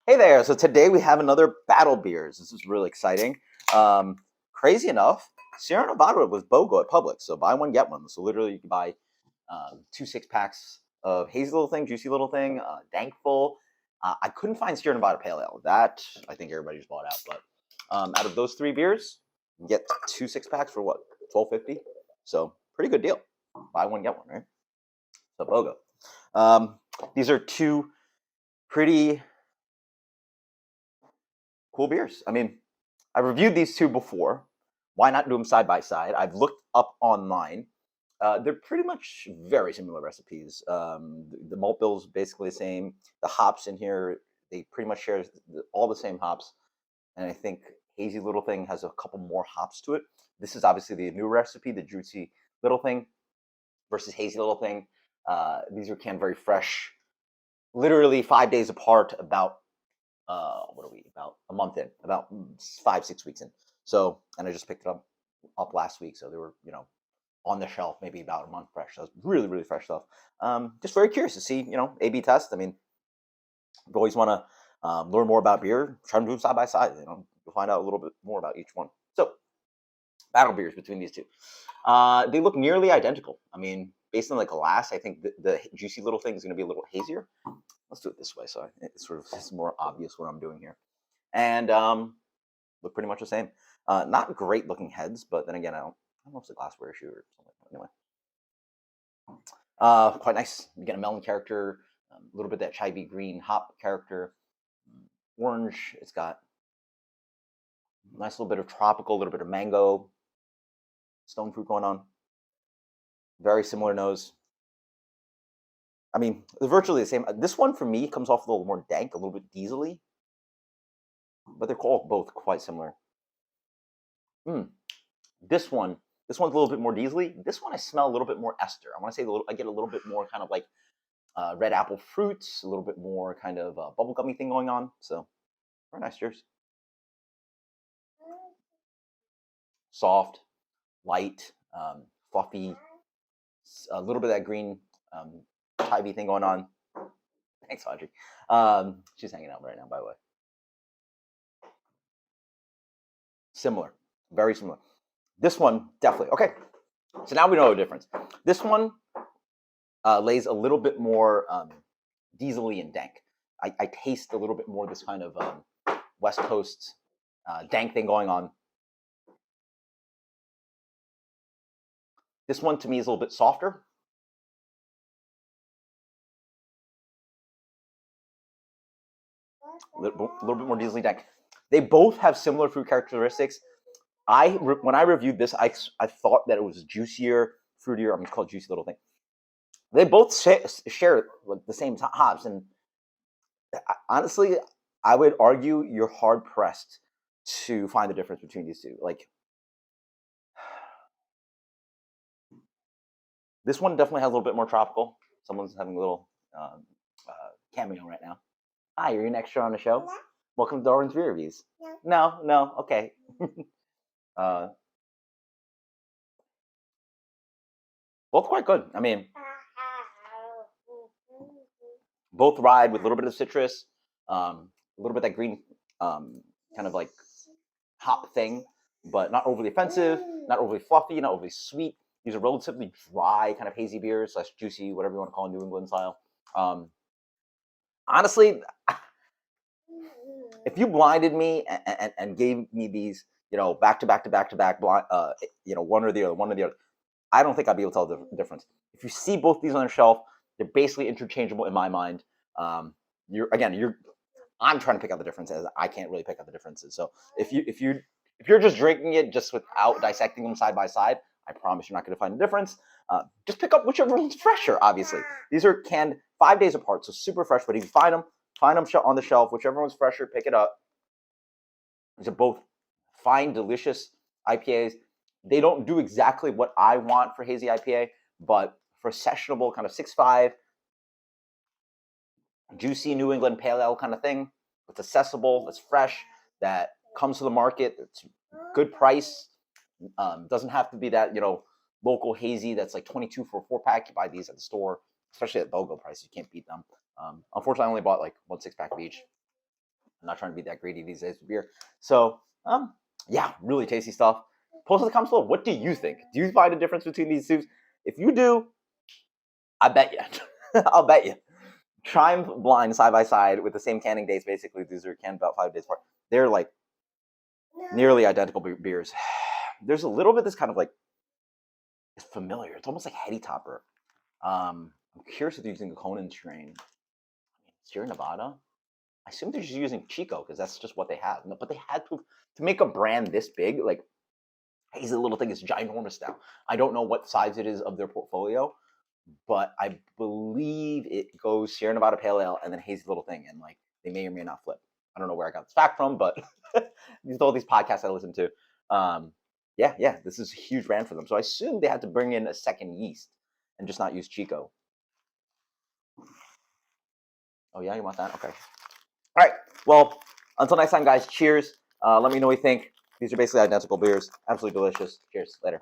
Hey there! So today we have another Battle Beers. This is really exciting. Crazy enough, Sierra Nevada was BOGO at Publix, so buy one get one. So literally, you can buy 2 6-packs of Hazy Little Thing, Juicy Little Thing, Dankful. I couldn't find Sierra Nevada Pale Ale. That I think everybody just bought out. But out of those 3 beers, you get 2 6-packs for what, $12.50. So pretty good deal. Buy one get one, right? So BOGO. These are two pretty cool beers. I mean, I reviewed these two before. Why not do them side by side? I've looked up online. They're pretty much very similar recipes. The malt bill is basically the same. The hops in here, they pretty much share all the same hops. And I think Hazy Little Thing has a couple more hops to it. This is obviously the new recipe, the Juicy Little Thing versus Hazy Little Thing. These are canned very fresh, literally 5 days apart, about what are we, about a month in, about 5-6 weeks in. So, and I just picked it up last week, so they were on the shelf maybe about a month fresh. So it's really fresh stuff. Just very curious to see A/B test. I mean, you always want to learn more about beer. Try to do them side by side. You'll find out a little bit more about each one. So, battle beers between these two. They look nearly identical. I mean, based on the glass, I think the Juicy Little Thing is going to be a little hazier. Let's do it this way, so it's more obvious what I'm doing here. And look pretty much the same. Not great looking heads, but then again, I don't know if it's a glassware issue or something. Anyway, quite nice. You get a melon character, a little bit of that chai green hop character, orange. It's got a nice little bit of tropical, a little bit of mango, stone fruit going on. Very similar nose. I mean, they're virtually the same. This one for me comes off a little more dank, a little bit diesely, but they're all both quite similar. This one's a little bit more diesely. This one I smell a little bit more ester. I want to say I get a little bit more kind of like red apple fruits, a little bit more kind of bubblegummy thing going on. So very nice. Cheers. Soft, light, fluffy, a little bit of that green chivy thing going on. Thanks, Audrey. She's hanging out right now, by the way. Similar, very similar. This one, definitely. Okay, so now we know the difference. This one lays a little bit more diesely and dank. I taste a little bit more this kind of West Coast dank thing going on. This one, to me, is a little bit softer. A little bit more diesely dank. They both have similar fruit characteristics. When I reviewed this, I thought that it was juicier, fruitier. I'm just called Juicy Little Thing. They both share like the same hops, and honestly, I would argue you're hard pressed to find the difference between these two. Like, this one definitely has a little bit more tropical. Someone's having a little cameo right now. Hi, you're an extra on the show. Yeah. Welcome to Darwin's Beer Reviews. No, okay. Both quite good. I mean, both ride with a little bit of citrus, a little bit of that green kind of like hop thing, but not overly offensive, not overly fluffy, not overly sweet. These are relatively dry kind of hazy beers, / juicy, whatever you want to call it, New England style. Honestly, if you blinded me and gave me these, back to back, one or the other, I don't think I'd be able to tell the difference. If you see both these on the shelf, they're basically interchangeable in my mind. I'm trying to pick out the differences. I can't really pick out the differences. So if you're just drinking it just without dissecting them side by side, I promise you're not going to find the difference. Just pick up whichever one's fresher. Obviously, these are canned 5 days apart, so super fresh. But if you find them on the shelf, whichever one's fresher, pick it up. These are both fine, delicious IPAs. They don't do exactly what I want for hazy IPA, but for sessionable kind of 6.5, juicy New England pale ale kind of thing, it's accessible, it's fresh, that comes to the market, it's good price. Doesn't have to be that local hazy that's like 22 for a 4-pack. You buy these at the store, especially at BOGO price. You can't beat them. Unfortunately, I only bought like 1 6-pack of each. I'm not trying to be that greedy these days with beer. So, yeah, really tasty stuff. Post in the comments below. What do you think? Do you find a difference between these two? If you do, I bet you. I'll bet you. Try them blind side by side with the same canning dates. Basically, these are canned about 5 days apart. They're like nearly identical beers. There's a little bit that's kind of like it's familiar. It's almost like heady topper. I'm curious if they're using a Conan strain. Sierra Nevada. I assume they're just using Chico because that's just what they have. No, but they had to make a brand this big. Like Hazy Little Thing is ginormous now. I don't know what size it is of their portfolio, but I believe it goes Sierra Nevada Pale Ale and then Hazy Little Thing, and like they may or may not flip. I don't know where I got this fact from, but all these podcasts I listen to. Yeah, this is a huge brand for them. So I assume they had to bring in a second yeast and just not use Chico. Oh yeah, you want that? Okay. All right. Well, until next time, guys. Cheers. Let me know what you think. These are basically identical beers. Absolutely delicious. Cheers. Later.